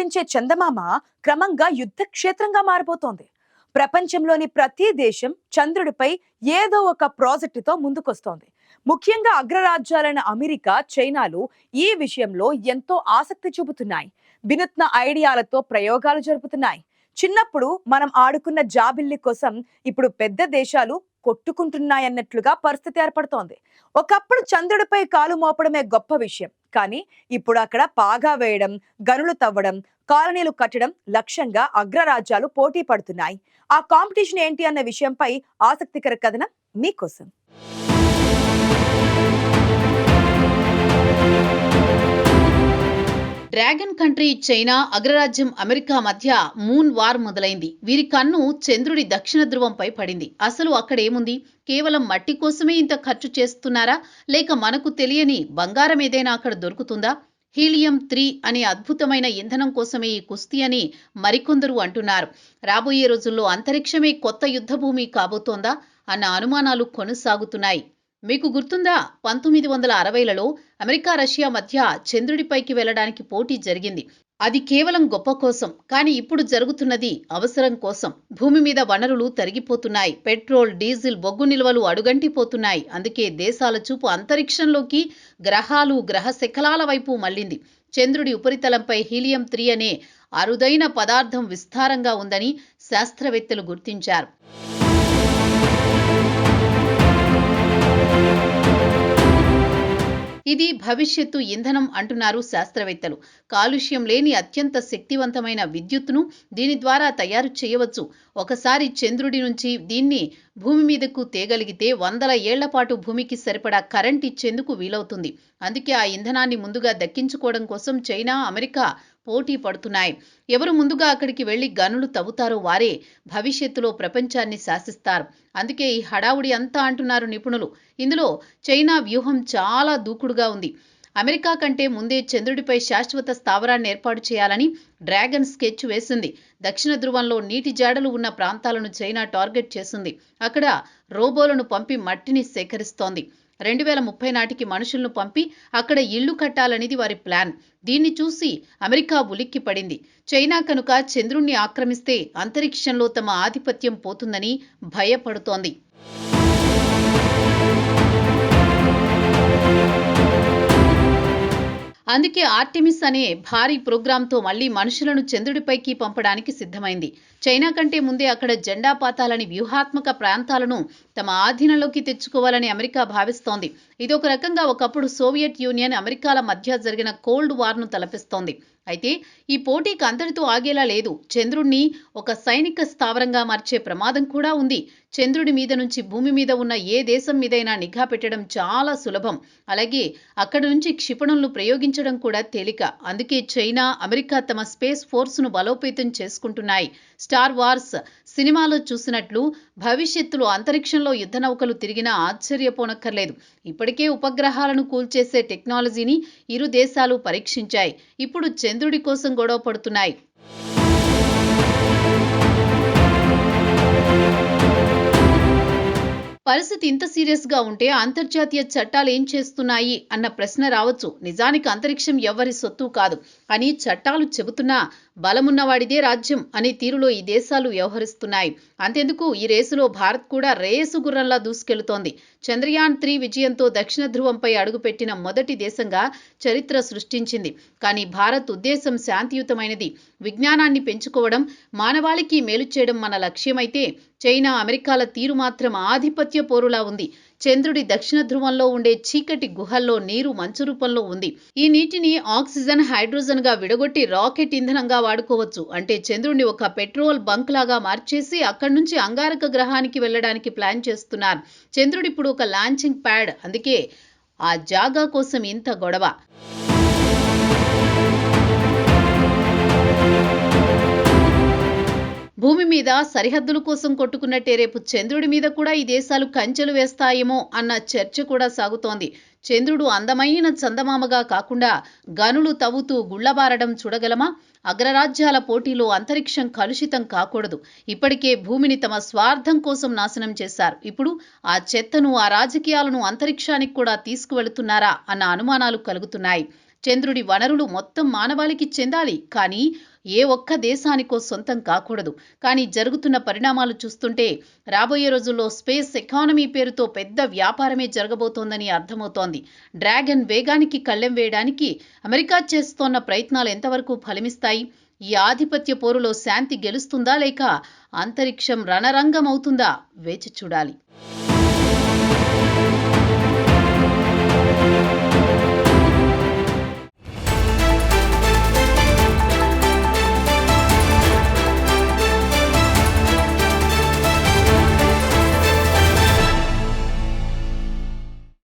కనిపించే చందమామ క్రమంగా యుద్ధ క్షేత్రంగా మారిపోతోంది. ప్రపంచంలోని ప్రతి దేశం చంద్రుడిపై ఏదో ఒక ప్రాజెక్టుతో ముందుకొస్తోంది. ముఖ్యంగా అగ్రరాజ్యాలైన అమెరికా, చైనాలు ఈ విషయంలో ఎంతో ఆసక్తి చూపుతున్నాయి. వినూత్న ఐడియాలతో ప్రయోగాలు జరుపుతున్నాయి. చిన్నప్పుడు మనం ఆడుకున్న జాబిల్లి కోసం ఇప్పుడు పెద్ద దేశాలు కొట్టుకుంటున్నాయన్నట్లుగా పరిస్థితి ఏర్పడుతోంది. ఒకప్పుడు చంద్రుడిపై కాలు మోపడమే గొప్ప విషయం. కానీ ఇప్పుడు అక్కడ పాగా వేయడం, గనులు తవ్వడం, కాలనీలు కట్టడం లక్ష్యంగా అగ్రరాజ్యాలు పోటీ పడుతున్నాయి. ఆ కాంపిటీషన్ ఏంటి అన్న విషయంపై ఆసక్తికర కథనం మీకోసం. డ్రాగన్ కంట్రీ చైనా, అగ్రరాజ్యం అమెరికా మధ్య మూన్ వార్ మొదలైంది. వీరి కన్ను చంద్రుడి దక్షిణ ధ్రువంపై పడింది. అసలు అక్కడేముంది? కేవలం మట్టి కోసమే ఇంత ఖర్చు చేస్తున్నారా, లేక మనకు తెలియని బంగారం ఏదైనా అక్కడ దొరుకుతుందా? హీలియం-3 అనే అద్భుతమైన ఇంధనం కోసమే ఈ కుస్తీ అని మరికొందరు అంటున్నారు. రాబోయే రోజుల్లో అంతరిక్షమే కొత్త యుద్ధభూమి కాబోతోందా అన్న అనుమానాలు కొనసాగుతున్నాయి. మీకు గుర్తుందా, 1960లలో అమెరికా, రష్యా మధ్య చంద్రుడిపైకి వెళ్లడానికి పోటీ జరిగింది. అది కేవలం గొప్ప కోసం. కానీ ఇప్పుడు జరుగుతున్నది అవసరం కోసం. భూమి మీద వనరులు తరిగిపోతున్నాయి. పెట్రోల్, డీజిల్, బొగ్గు నిల్వలు అడుగంటిపోతున్నాయి. అందుకే దేశాల చూపు అంతరిక్షంలోకి, గ్రహాలు, గ్రహ శకలాల వైపు మళ్లింది. చంద్రుడి ఉపరితలంపై హీలియం-3 అనే అరుదైన పదార్థం విస్తారంగా ఉందని శాస్త్రవేత్తలు గుర్తించారు. ఇది భవిష్యత్తు ఇంధనం అంటున్నారు శాస్త్రవేత్తలు. కాలుష్యం లేని అత్యంత శక్తివంతమైన విద్యుత్తును దీని ద్వారా తయారు చేయవచ్చు. ఒకసారి చంద్రుడి నుంచి దీన్ని భూమి మీదకు తేగలిగితే 100 ఏళ్ల పాటు భూమికి సరిపడా కరెంట్ ఇచ్చేందుకు వీలవుతుంది. అందుకే ఆ ఇంధనాన్ని ముందుగా దక్కించుకోవడం కోసం చైనా, అమెరికా పోటీ పడుతున్నాయి. ఎవరు ముందుగా అక్కడికి వెళ్లి గనులు తవ్వుతారో వారే భవిష్యత్తులో ప్రపంచాన్ని శాసిస్తారు. అందుకే ఈ హడావుడి అంతా అంటున్నారు నిపుణులు. ఇందులో చైనా వ్యూహం చాలా దూకుడుగా ఉంది. అమెరికా కంటే ముందే చంద్రుడిపై శాశ్వత స్థావరాన్ని ఏర్పాటు చేయాలని డ్రాగన్ స్కెచ్ వేసింది. దక్షిణ ధ్రువంలో నీటి జాడలు ఉన్న ప్రాంతాలను చైనా టార్గెట్ చేసింది. అక్కడ రోబోలను పంపి మట్టిని సేకరిస్తోంది. 2030 నాటికి మనుషులను పంపి అక్కడ ఇళ్లు కట్టాలనేది వారి ప్లాన్. దీన్ని చూసి అమెరికా ఉలిక్కి పడింది. చైనా కనుక చంద్రుణ్ణి ఆక్రమిస్తే అంతరిక్షంలో తమ ఆధిపత్యం పోతుందని భయపడుతోంది. అందుకే ఆర్టెమిస్ అనే భారీ ప్రోగ్రాంతో మళ్లీ మనుషులను చంద్రుడిపైకి పంపడానికి సిద్ధమైంది. చైనా కంటే ముందే అక్కడ జెండా పాతాలని వ్యూహాత్మక ప్రాంతాలను తమ ఆధీనంలోకి తెచ్చుకోవాలని అమెరికా భావిస్తోంది. ఇదొక రకంగా ఒకప్పుడు సోవియట్ యూనియన్, అమెరికాల మధ్య జరిగిన కోల్డ్ వార్ను తలపిస్తోంది. అయితే ఈ పోటీకి అంతటితో ఆగేలా లేదు. చంద్రుణ్ణి ఒక సైనిక స్థావరంగా మార్చే ప్రమాదం కూడా ఉంది. చంద్రుడి మీద నుంచి భూమి మీద ఉన్న ఏ దేశం మీదైనా నిఘా పెట్టడం చాలా సులభం. అలాగే అక్కడి నుంచి క్షిపణులను ప్రయోగించడం కూడా తేలిక. అందుకే చైనా, అమెరికా తమ స్పేస్ ఫోర్స్ను బలోపేతం చేసుకుంటున్నాయి. స్టార్ వార్స్ సినిమాలో చూసినట్లు భవిష్యత్తులో అంతరిక్షంలో యుద్ధ నౌకలు తిరిగినా ఆశ్చర్యపోనక్కర్లేదు. ఇప్పటికే ఉపగ్రహాలను కూల్చేసే టెక్నాలజీని ఇరు దేశాలు పరీక్షించాయి. ఇప్పుడు చంద్రుడి కోసం గొడవ పడుతున్నాయి. పరిస్థితి ఇంత సీరియస్ గా ఉంటే అంతర్జాతీయ చట్టాలు ఏం చేస్తున్నాయి అన్న ప్రశ్న రావచ్చు. నిజానికి అంతరిక్షం ఎవ్వరి సొత్తు కాదు అని చట్టాలు చెబుతున్నా బలమున్నవాడిదే రాజ్యం అనే తీరులో ఈ దేశాలు వ్యవహరిస్తున్నాయి. అంతెందుకు, ఈ రేసులో భారత్ కూడా రేసు గుర్రంలా దూసుకెళ్తోంది. చంద్రయాన్-3 విజయంతో దక్షిణ ధ్రువంపై అడుగుపెట్టిన మొదటి దేశంగా చరిత్ర సృష్టించింది. కానీ భారత్ ఉద్దేశం శాంతియుతమైనది. విజ్ఞానాన్ని పెంచుకోవడం, మానవాళికి మేలు చేయడం మన లక్ష్యమైతే చైనా, అమెరికాల తీరు మాత్రం ఆధిపత్య పోరులా ఉంది. చంద్రుడి దక్షిణ ధ్రువంలో ఉండే చీకటి గుహల్లో నీరు మంచు రూపంలో ఉంది. ఈ నీటిని ఆక్సిజన్, హైడ్రోజన్ గా విడగొట్టి రాకెట్ ఇంధనంగా వాడుకోవచ్చు. అంటే చంద్రుడిని ఒక పెట్రోల్ బంక్ లాగా మార్చేసి అక్కడి నుంచి అంగారక గ్రహానికి వెళ్లడానికి ప్లాన్ చేస్తున్నారు. చంద్రుడు ఇప్పుడు ఒక లాంచింగ్ ప్యాడ్. అందుకే ఆ జాగా కోసం ఇంత గొడవ. భూమి మీద సరిహద్దుల కోసం కొట్టుకున్నట్టే రేపు చంద్రుడి మీద కూడా ఈ దేశాలు కంచెలు వేస్తాయేమో అన్న చర్చ కూడా సాగుతోంది. చంద్రుడు అందమైన చందమామగా కాకుండా గనులు తవ్వుతూ గుళ్లబారడం చూడగలమా? అగ్రరాజ్యాల పోటీలో అంతరిక్షం కలుషితం కాకూడదు. ఇప్పటికే భూమిని తమ స్వార్థం కోసం నాశనం చేశారు. ఇప్పుడు ఆ చెత్తను, ఆ రాజకీయాలను అంతరిక్షానికి కూడా తీసుకువెళుతున్నారా అన్న అనుమానాలు కలుగుతున్నాయి. చంద్రుడి వనరులు మొత్తం మానవాళికి చెందాలి. కానీ ఏ ఒక్క దేశానికో సొంతం కాకూడదు. కానీ జరుగుతున్న పరిణామాలు చూస్తుంటే రాబోయే రోజుల్లో స్పేస్ ఎకానమీ పేరుతో పెద్ద వ్యాపారమే జరగబోతోందని అర్థమవుతోంది. డ్రాగన్ వేగానికి కళ్ళెం వేయడానికి అమెరికా చేస్తోన్న ప్రయత్నాలు ఎంతవరకు ఫలిస్తాయి? ఈ ఆధిపత్య పోరులో శాంతి గెలుస్తుందా లేక అంతరిక్షం రణరంగం అవుతుందా? వేచి చూడాలి.